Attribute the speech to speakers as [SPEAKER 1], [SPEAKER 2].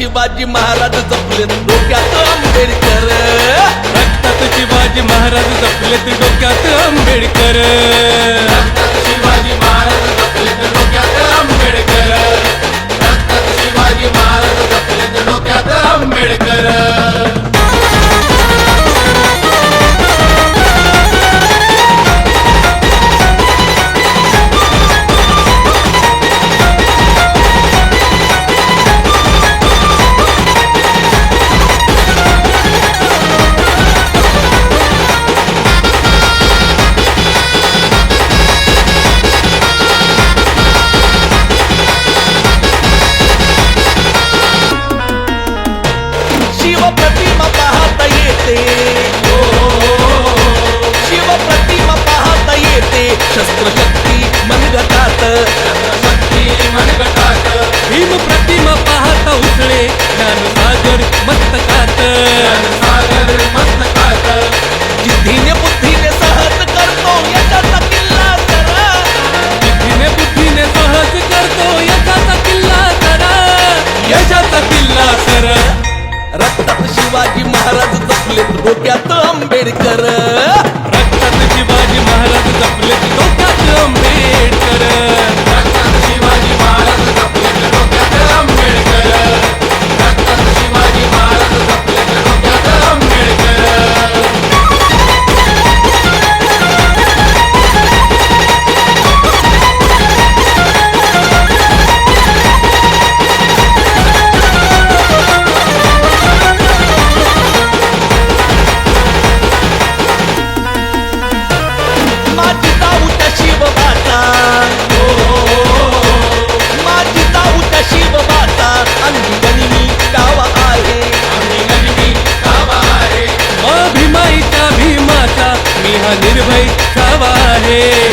[SPEAKER 1] शिवाजी महाराज जपलेत डोक्यात आंबेडकर,
[SPEAKER 2] रक्तात शिवाजी महाराज जपलेत डोक्यात आंबेडकर,
[SPEAKER 1] रक्तात शिवाजी महाराज जपलेत डोक्यात आंबेडकर, रक्तात शिवाजी महाराज जपलेत डोक्यात आंबेडकर. शिवप्रतिमा पाहता येते, शिवप्रतिमा पाहता येते, शस्त्रशक्ती मनगटात, शस्त्रशक्ती मनगटात,
[SPEAKER 2] भीम प्रतिमा पाहता उसळे ज्ञानसागर मस्तकात,
[SPEAKER 1] ज्ञानसागर मस्तकात, जिद्दीने बुद्धीने सहज करतो यशाचा किल्ला जरा,
[SPEAKER 2] जिद्दीने बुद्धीने सहज करतो यशाचा किल्ला करा, यशाचा किल्ला करा.
[SPEAKER 1] रक्तात शिवाजी महाराज जपलेत डोक्यात आंबेडकर,
[SPEAKER 2] रक्तात शिवाजी महाराज जपलेत डोक्यात आंबेडकर,
[SPEAKER 1] रक्तात शिवाजी महाराज जपलेत डोक्यात आंबेडकर, रक्तात शिवाजी महाराज जपलेत डोक्यात आंबेडकर. माझी जाऊ त्या शिवबाचा, माझी जाऊ त्या शिवबाचा, अंगी गनिमी डावा आहे, अंगी गनिमी डावा आहे,
[SPEAKER 2] भीमाईच्या भीमाचा मी हा निर्भय छावा आहे.